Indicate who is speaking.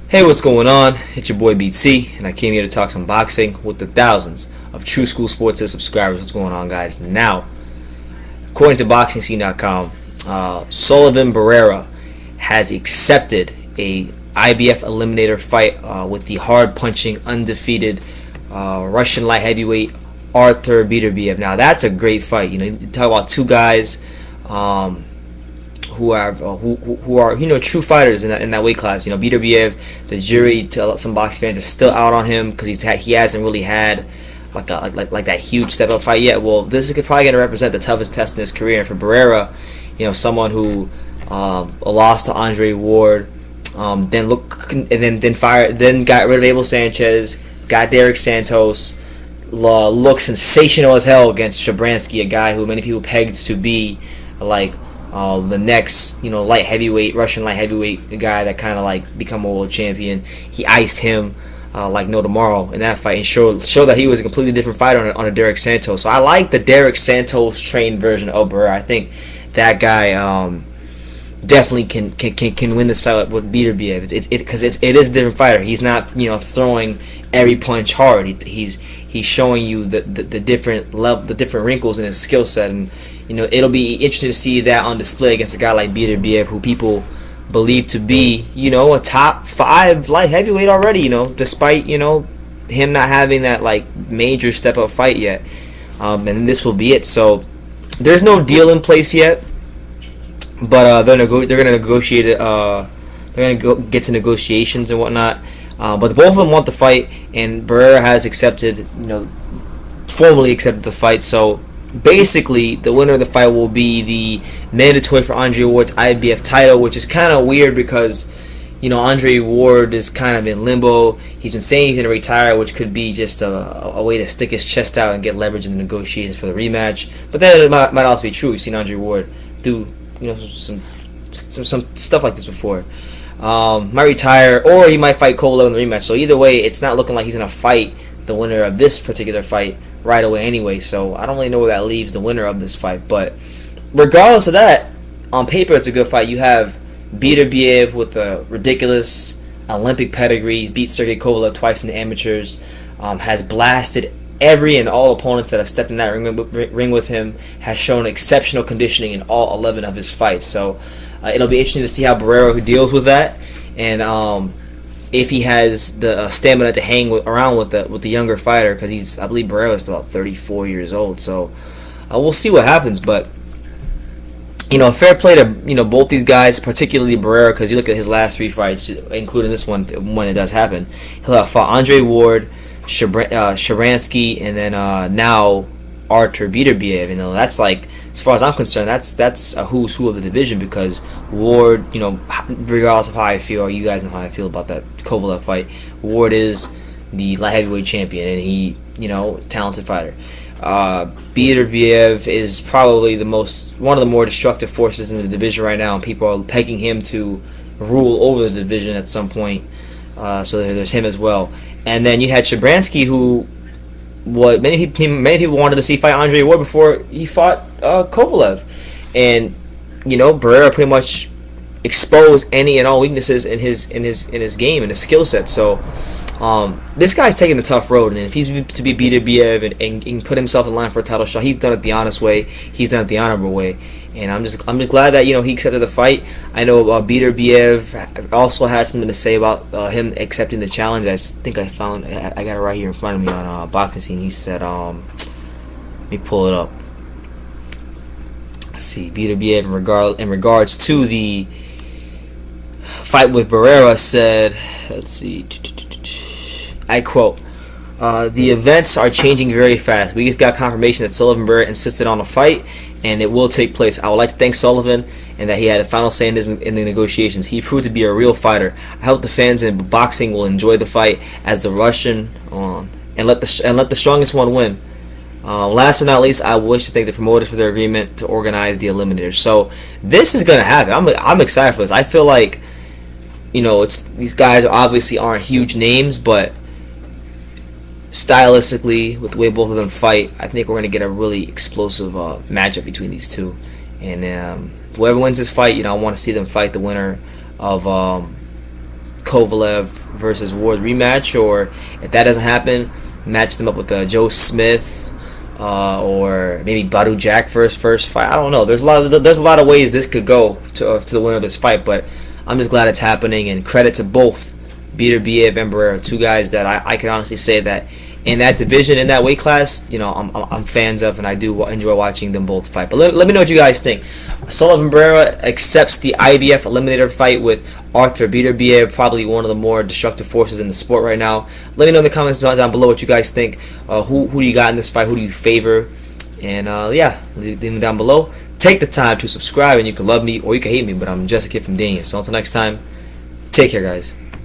Speaker 1: Hey, what's going on? It's your boy BT, and I came here to talk some boxing with the thousands of True School Sports subscribers. What's going on, guys? Now, according to BoxingScene.com, Sullivan Barrera has accepted a IBF eliminator fight with the hard-punching, undefeated Russian light heavyweight Artur Beterbiev. Now, that's a great fight. You talk about two guys who are true fighters in that weight class. Beterbiev, the jury, to some boxing fans, is still out on him because he hasn't really had like that huge step up fight yet. Well, this is probably going to represent the toughest test in his career. And for Barrera, someone who lost to Andre Ward, then got rid of Abel Sanchez, got Derek Santos, looked sensational as hell against Shabransky, a guy who many people pegged to be like the next, Russian light heavyweight guy that kind of become a world champion. He iced him like no tomorrow in that fight and showed that he was a completely different fighter on a Derek Santos. So I like the Derek Santos trained version of Barrera. I think that guy definitely can win this fight with Beterbiev. Because it is a different fighter. He's not throwing every punch hard. He's showing you the different level, the different wrinkles in his skill set, and it'll be interesting to see that on display against a guy like Beterbiev, who people believe to be a top 5 light heavyweight already. Despite him not having that major step up fight yet, and this will be it. So there's no deal in place yet, but they're gonna negotiate it. They're gonna get to negotiations and whatnot. But both of them want the fight, and Barrera has formally accepted the fight. So basically, the winner of the fight will be the mandatory for Andre Ward's IBF title, which is kind of weird because Andre Ward is kind of in limbo. He's been saying he's going to retire, which could be just a way to stick his chest out and get leverage in the negotiations for the rematch. But that might also be true. We've seen Andre Ward do some stuff like this before. Might retire, or he might fight Kovalev in the rematch. So either way, it's not looking like he's going to fight the winner of this particular fight right away anyway. So I don't really know where that leaves the winner of this fight. But regardless of that, on paper it's a good fight. You have Beterbiev with a ridiculous Olympic pedigree, beat Sergey Kovalev twice in the amateurs, has blasted every and all opponents that have stepped in that ring with him, has shown exceptional conditioning in all 11 of his fights. So it'll be interesting to see how Barrera deals with that, and if he has the stamina to hang around with the younger fighter, because I believe Barrera is about 34 years old. So we'll see what happens. But fair play to both these guys, particularly Barrera, because you look at his last 3 fights, including this one when it does happen. He'll have fought Andre Ward, Shabransky, and then now Artur Beterbiev. That's as far as I'm concerned, that's a who's who of the division, because Ward, regardless of how I feel, or you guys know how I feel about that Kovalev fight, Ward is the light heavyweight champion, and he, talented fighter. Beterbiev is probably one of the more destructive forces in the division right now, and people are pegging him to rule over the division at some point. So there's him as well. And then you had Shabransky, who many people wanted to see fight Andre Ward before he fought Kovalev, and Barrera pretty much exposed any and all weaknesses in his game and his skill set. So this guy's taking the tough road, and if he's to be Beterbiev and put himself in line for a title shot, he's done it the honest way. He's done it the honorable way. And I'm just glad that he accepted the fight. I know Beterbiev also had something to say about him accepting the challenge. I think I got it right here in front of me on Boxing Scene. He said, let me pull it up. Let's see, Beterbiev in regards to the fight with Barrera said, let's see, I quote, the events are changing very fast. We just got confirmation that Sullivan Barrera insisted on a fight, and it will take place. I would like to thank Sullivan, and that he had a final say in the negotiations. He proved to be a real fighter. I hope the fans in boxing will enjoy the fight as the Russian and let the strongest one win. Last but not least, I wish to thank the promoters for their agreement to organize the eliminator. So this is gonna happen. I'm excited for this. I feel like these guys obviously aren't huge names, but stylistically, with the way both of them fight, I think we're going to get a really explosive matchup between these two. And whoever wins this fight, I want to see them fight the winner of Kovalev versus Ward rematch, or if that doesn't happen, match them up with Joe Smith, or maybe Badu Jack first fight. I don't know. There's a lot of ways this could go to the winner of this fight, but I'm just glad it's happening, and credit to both Beterbiev and Barrera, two guys that I can honestly say that in that division, in that weight class, I'm fans of, and I do enjoy watching them both fight. But let me know what you guys think. Sullivan Barrera accepts the IBF eliminator fight with Artur Beterbiev, probably one of the more destructive forces in the sport right now. Let me know in the comments down below what you guys think. Who do you got in this fight? Who do you favor? And yeah, leave them down below. Take the time to subscribe, and you can love me or you can hate me, but I'm just a kid from Dania. So until next time, take care, guys.